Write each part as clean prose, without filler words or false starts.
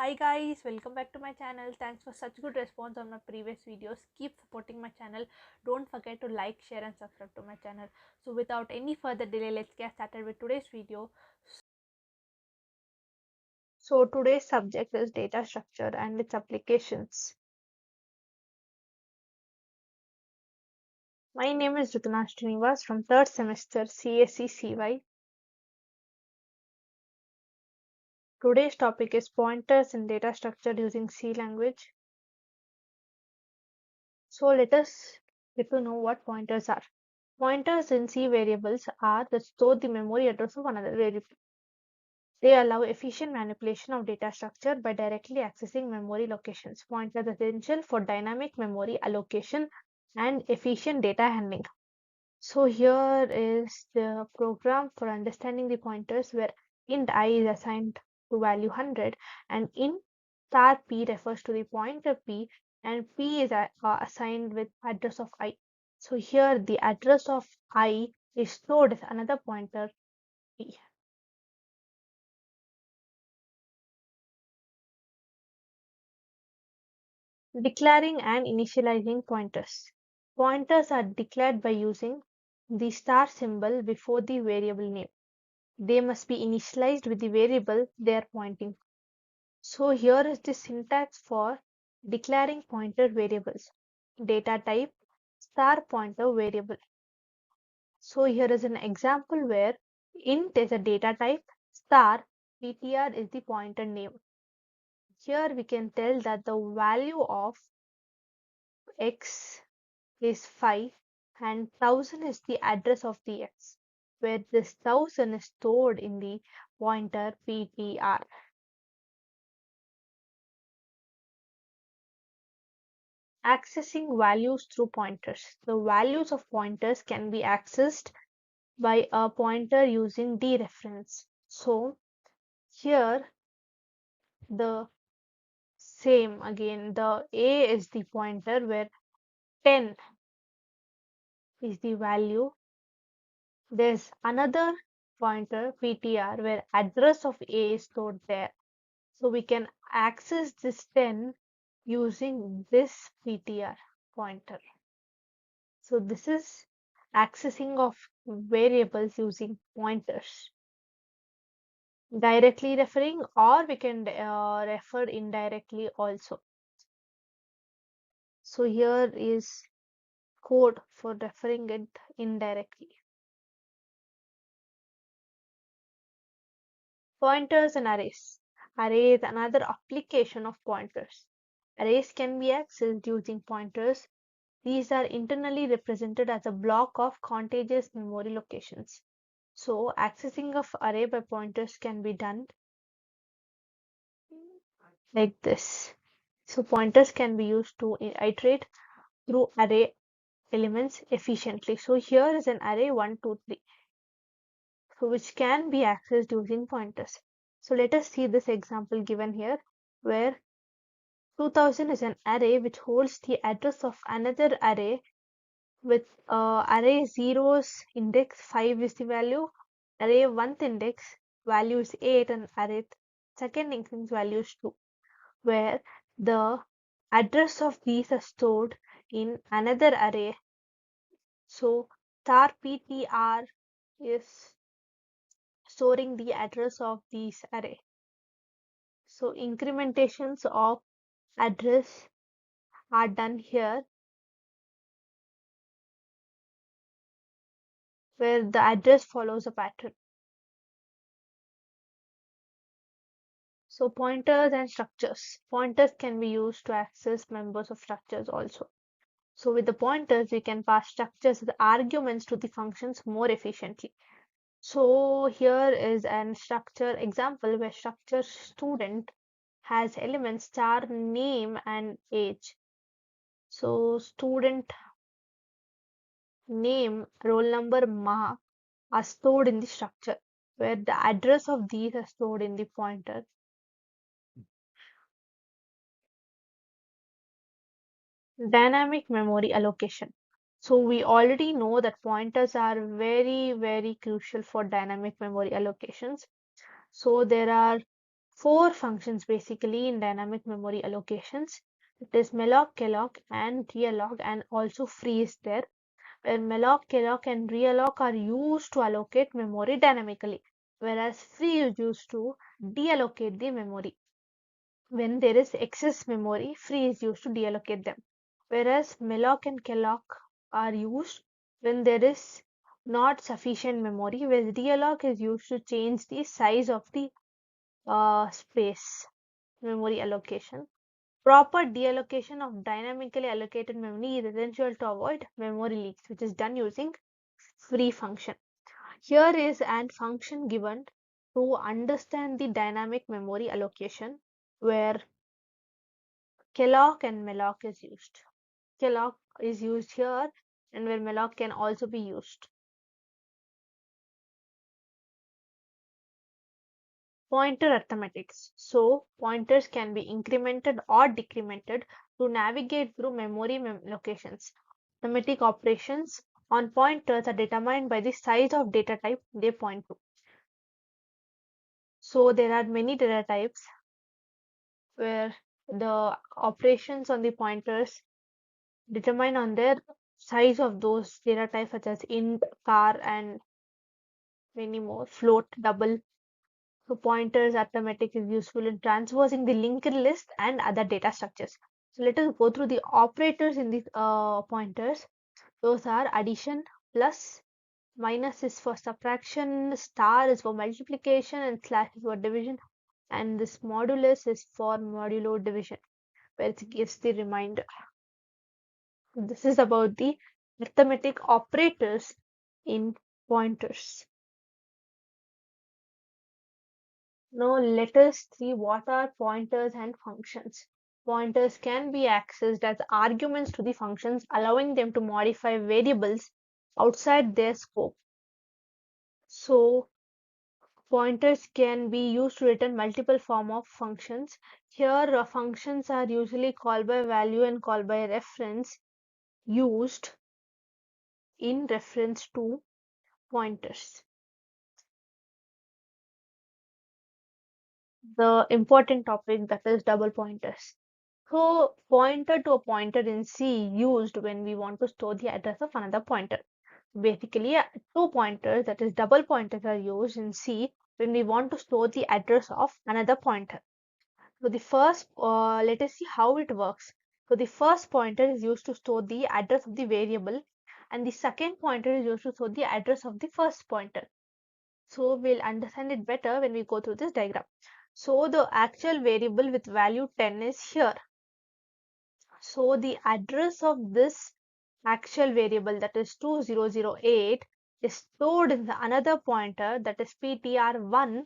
Hi guys, welcome back to my channel. Thanks for such good response on my previous videos. Keep supporting my channel. Don't forget to like, share and subscribe to my channel. So without any further delay, let's get started with today's video. So today's subject is data structure and its applications. My name is Rituna Srinivas from 3rd semester CSE CY. Today's topic is pointers in data structure using C language. So let us get to know what pointers are. Pointers in C variables are that store the memory address of another variable. They allow efficient manipulation of data structure by directly accessing memory locations. Pointers are essential for dynamic memory allocation and efficient data handling. So here is the program for understanding the pointers where int I is assigned to value 100 and int star p refers to the pointer p and p is assigned with address of I. So here the address of I is stored as another pointer p. Declaring and initializing pointers. Pointers are declared by using the star symbol before the variable name. They must be initialized with the variable they are pointing. So here is the syntax for declaring pointer variables. Data type star pointer variable. So here is an example where int is a data type, star ptr is the pointer name. Here we can tell that the value of x is 5 and 1000 is the address of the x, where this 1000 is stored in the pointer ptr. Accessing values through pointers. The values of pointers can be accessed by a pointer using dereference. So here the same again, the a is the pointer where 10 is the value. There's another pointer ptr where address of a is stored there. So we can access this 10 using this ptr pointer. So this is accessing of variables using pointers. Directly referring, or we can refer indirectly also. So here is code for referring it indirectly. Pointers and arrays. Array is another application of pointers. Arrays can be accessed using pointers. These are internally represented as a block of contiguous memory locations. So accessing of array by pointers can be done like this. So pointers can be used to iterate through array elements efficiently. So here is an array 1, 2, 3, so which can be accessed using pointers. So let us see this example given here where 2000 is an array which holds the address of another array with array 0's index 5 is the value, array 1th index value is 8 and array 2nd index value is 2, where the address of these are stored in another array. So star ptr is storing the address of these array. So incrementations of address are done here where the address follows a pattern. So pointers and structures. Pointers can be used to access members of structures also. So with the pointers, we can pass structures as arguments to the functions more efficiently. So here is an structure example where structure student has elements star name and age. So student name, roll number, mark are stored in the structure, where the address of these are stored in the pointer. Dynamic memory allocation. So we already know that pointers are very, very crucial for dynamic memory allocations. So there are four functions basically in dynamic memory allocations. It is malloc, calloc, and realloc, and also free is there, where malloc, calloc, and realloc are used to allocate memory dynamically, whereas free is used to deallocate the memory. When there is excess memory, free is used to deallocate them, whereas malloc and calloc are used when there is not sufficient memory, whereas realloc is used to change the size of the space memory allocation. Proper deallocation of dynamically allocated memory is essential to avoid memory leaks, which is done using free function. Here is an function given to understand the dynamic memory allocation, where calloc and malloc is used. Calloc is used here, and where malloc can also be used. Pointer arithmetics. So pointers can be incremented or decremented to navigate through memory locations. Arithmetic operations on pointers are determined by the size of data type they point to. So there are many data types where the operations on the pointers determine on their size of those data types, such as int, char, and many more, float, double. So pointers arithmetic is useful in transversing the linked list and other data structures. So let us go through the operators in these pointers. Those are addition, plus, minus is for subtraction, star is for multiplication, and slash is for division. And this modulus is for modulo division, where it gives the remainder. This is about the arithmetic operators in pointers. Now let us see what are pointers and functions. Pointers can be accessed as arguments to the functions, allowing them to modify variables outside their scope. So pointers can be used to return multiple form of functions. Here functions are usually call by value and call by reference, used in reference to pointers. The important topic, that is double pointers. So pointer to a pointer in C used when we want to store the address of another pointer. Basically, two pointers, that is double pointers, are used in C when we want to store the address of another pointer. So the first, let us see how it works. So the first pointer is used to store the address of the variable, and the second pointer is used to store the address of the first pointer. So we'll understand it better when we go through this diagram. So the actual variable with value 10 is here. So the address of this actual variable, that is 2008, is stored in the another pointer, that is ptr1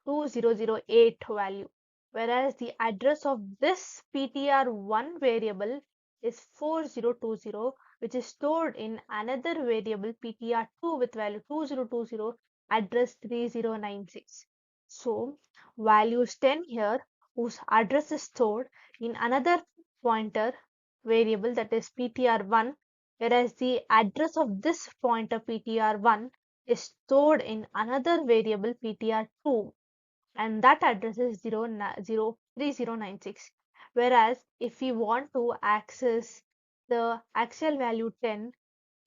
2008 value, whereas the address of this ptr1 variable is 4020, which is stored in another variable ptr2 with value 2020, address 3096. So value is 10 here, whose address is stored in another pointer variable, that is ptr1, whereas the address of this pointer ptr1 is stored in another variable ptr2, and that address is 3096. Whereas if we want to access the actual value 10,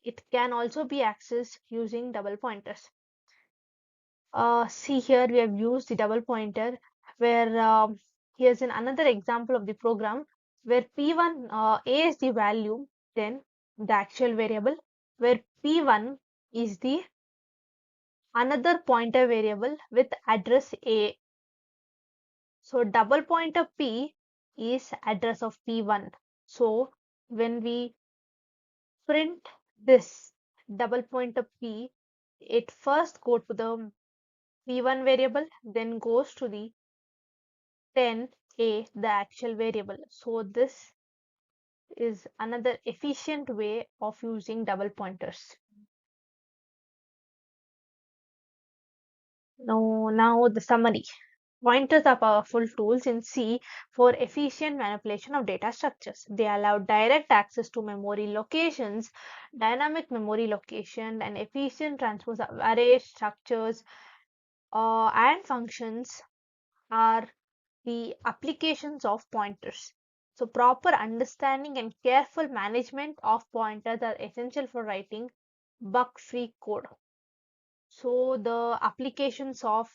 it can also be accessed using double pointers. See here, we have used the double pointer, where here's another example of the program where p1 a is the value, then the actual variable, where p1 is the another pointer variable with address a. So double pointer p is address of p1. So when we print this double pointer p, it first go to the p1 variable, then goes to the 10a, the actual variable. So this is another efficient way of using double pointers. Now the summary. Pointers are powerful tools in C for efficient manipulation of data structures. They allow direct access to memory locations, dynamic memory location, and efficient transpose of array structures and functions are the applications of pointers. So proper understanding and careful management of pointers are essential for writing bug-free code. So the applications of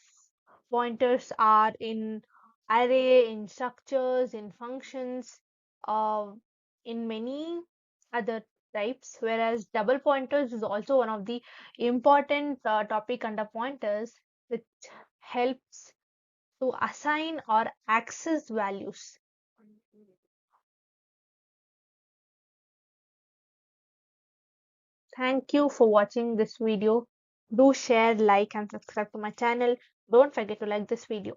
pointers are in array, in structures, in functions, uh, in many other types, whereas double pointers is also one of the important topic under pointers, which helps to assign or access values. Thank you for watching this video. Do share, like, and subscribe to my channel. Don't forget to like this video.